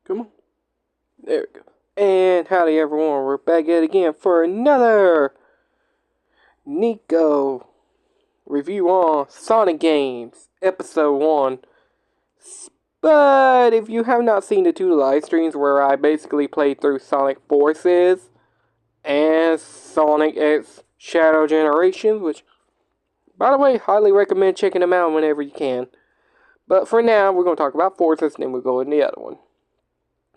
Come on. There we go. And howdy everyone, we're back at it again for another Niko review on Sonic games, episode 1. But if you have not seen the two live streams where I basically played through Sonic Forces and Sonic X Shadow Generations, which, by the way, highly recommend checking them out whenever you can. But for now, we're going to talk about Forces, and then we'll go into the other one.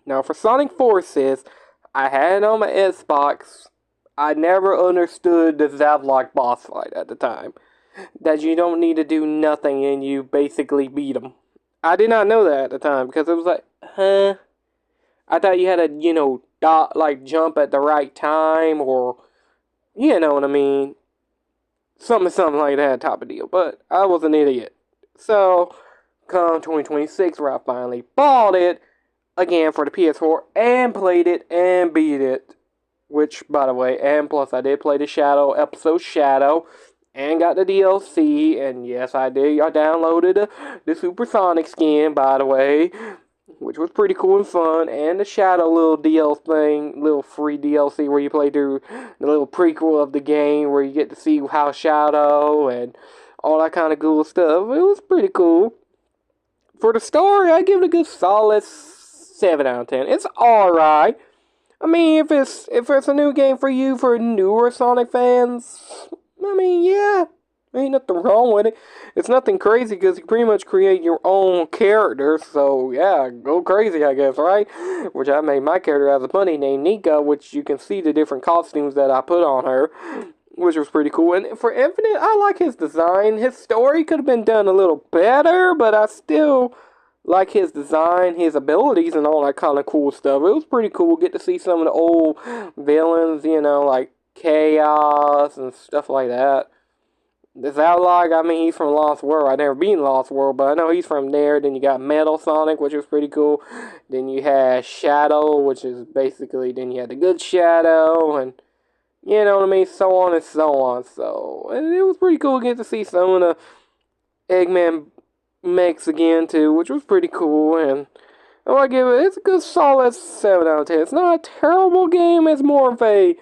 Now, for Sonic Forces, I had it on my Xbox. I never understood the Zavlok boss fight at the time. That you don't need to do nothing and you basically beat him. I did not know that at the time because it was like, huh? I thought you had to, jump at the right time or, you know what I mean? Something like that type of deal. But I was an idiot. So, come 2026 where I finally bought it again for the PS4 and played it and beat it. Which, by the way, and plus I did play the episode Shadow and got the DLC. And yes, I did. I downloaded the Supersonic skin, by the way, which was pretty cool and fun. And the Shadow little free DLC where you play through the little prequel of the game where you get to see how Shadow and all that kind of cool stuff. It was pretty cool. For the story, I give it a good solid 7 out of 10. It's alright. I mean, if it's a new game for you, for newer Sonic fans, I mean, yeah, ain't nothing wrong with it. It's nothing crazy because you pretty much create your own character, so yeah, go crazy, I guess, right? Which I made my character as a bunny named Niko, which you can see the different costumes that I put on her, which was pretty cool. And for Infinite, I like his design. His story could have been done a little better, but I still like his design, his abilities, and all that kind of cool stuff. It was pretty cool. Get to see some of the old villains, like Chaos and stuff like that. The Zavlok, I mean, he's from Lost World. I've never been Lost World, but I know he's from there. Then you got Metal Sonic, which was pretty cool. Then you had Shadow, which is basically, then you had the good Shadow, and you know what I mean, so on and so on. So, and it was pretty cool to get to see some of the Eggman mechs again too, which was pretty cool. And I give it, it's a good solid 7 out of 10. It's not a terrible game, it's more of a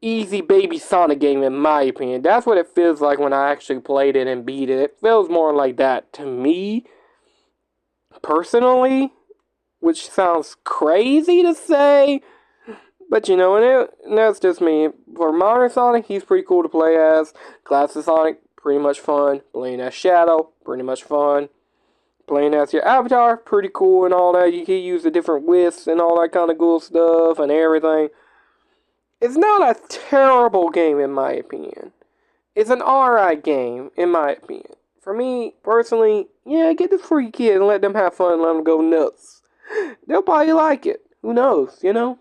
easy baby Sonic game in my opinion. That's what it feels like when I actually played it and beat it. It feels more like that to me personally, which sounds crazy to say, but and that's just me. For modern Sonic, he's pretty cool to play as. Classic Sonic, pretty much fun. Playing as Shadow, pretty much fun. Playing as your avatar, pretty cool and all that. You can use the different wisps and all that kind of cool stuff and everything. It's not a terrible game in my opinion. It's an alright game in my opinion. For me, personally, yeah, get this for your kid and let them have fun and let them go nuts. They'll probably like it. Who knows, So,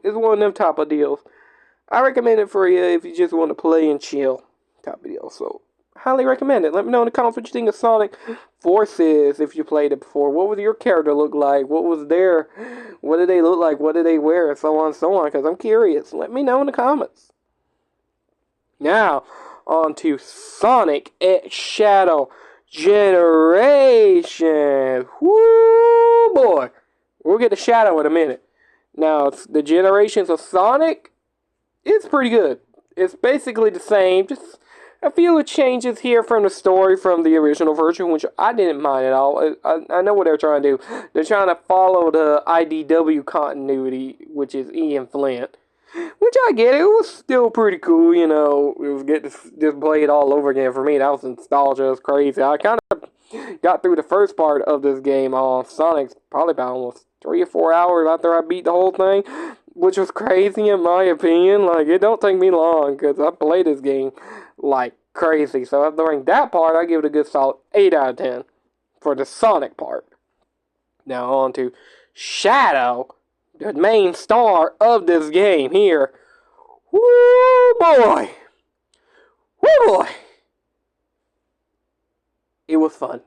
it's one of them type of deals. I recommend it for you if you just want to play and chill type of deal. So, highly recommend it. Let me know in the comments what you think of Sonic Forces if you played it before. What would your character look like? What was their... What did they look like? What did they wear? And so on and so on. Because I'm curious. Let me know in the comments. Now, on to Sonic X Shadow Generation. Woo boy. We'll get to Shadow in a minute. Now, the generations of Sonic, it's pretty good. It's basically the same, just a few changes here from the story from the original version, which I didn't mind at all. I know what they're trying to do. They're trying to follow the IDW continuity, which is Ian Flint. Which I get it. It was still pretty cool, It was good to just play it all over again for me. That was nostalgia. It was crazy. I kind of got through the first part of this game on Sonic probably about almost 3 or 4 hours after I beat the whole thing, which was crazy in my opinion. Like, it don't take me long because I played this game like crazy. So during that part, I give it a good solid 8 out of 10 for the Sonic part. Now on to Shadow, the main star of this game here. Woo boy! Woo boy! It was fun.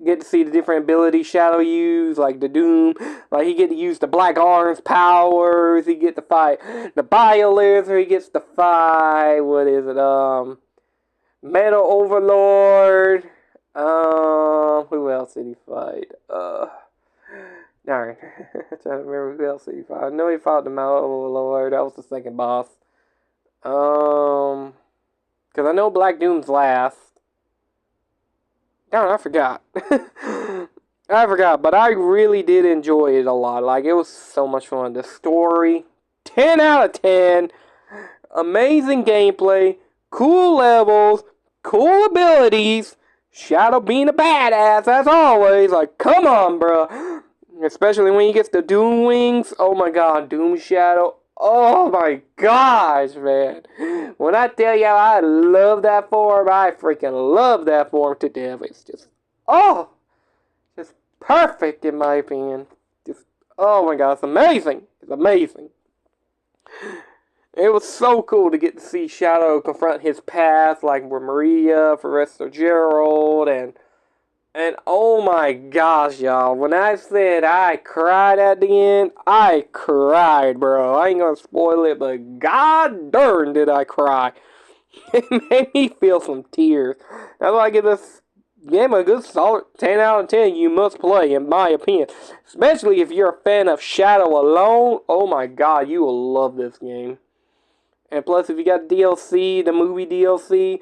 Get to see the different abilities Shadow use, like the Doom. Like, he get to use the Black Arms powers. He get to fight the Bio-Lizard. He gets to fight, what is it, Metal Overlord. Who else did he fight? Darn. Trying to remember who else he fought. I know he fought the Mount Overlord. That was the second boss. Because I know Black Doom's last. Darn, I forgot. I forgot, but I really did enjoy it a lot. Like, it was so much fun. The story, 10 out of 10. Amazing gameplay, cool levels, cool abilities. Shadow being a badass, as always. Like, come on, bro. Especially when he gets the Doom Wings. Oh my god, Doom Shadow. Oh my gosh, man. When I tell you I love that form, I freaking love that form to death. It's just, just perfect in my opinion. Just, oh my god, it's amazing. It's amazing. It was so cool to get to see Shadow confront his past, like with Maria, Forrester Gerald, and oh my gosh, y'all. When I said I cried at the end, I cried, bro. I ain't gonna spoil it, but god darn did I cry. It made me feel some tears. That's why I give this game a good solid 10 out of 10. You must play, in my opinion. Especially if you're a fan of Shadow alone. Oh my god, you will love this game. And plus, if you got DLC, the movie DLC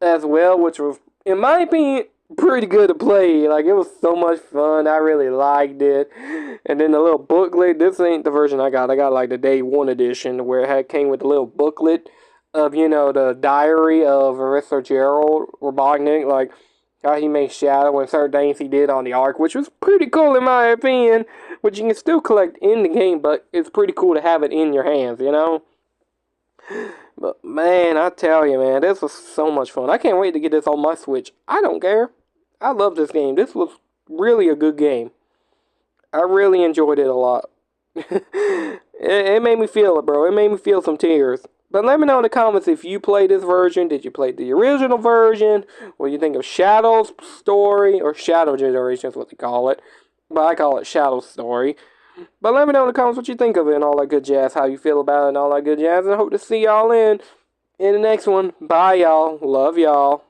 as well, which was, in my opinion, pretty good to play. Like, it was so much fun. I really liked it. And then the little booklet. This ain't the version I got. I got, like, the Day 1 edition, where it came with a little booklet of, you know, the diary of Arista Gerald Robotnik. Like, how he made Shadow and certain things he did on the Ark, which was pretty cool, in my opinion. Which you can still collect in the game, but it's pretty cool to have it in your hands, you know? But man, I tell you, man, this was so much fun. I can't wait to get this on my Switch. I don't care. I love this game. This was really a good game. I really enjoyed it a lot. It made me feel it, bro. It made me feel some tears. But let me know in the comments if you played this version. Did you play the original version? What do you think of Shadow's story? Or Shadow Generation is what they call it. But I call it Shadow's story. But let me know in the comments what you think of it and all that good jazz, how you feel about it and all that good jazz. And I hope to see y'all in the next one. Bye, y'all. Love y'all.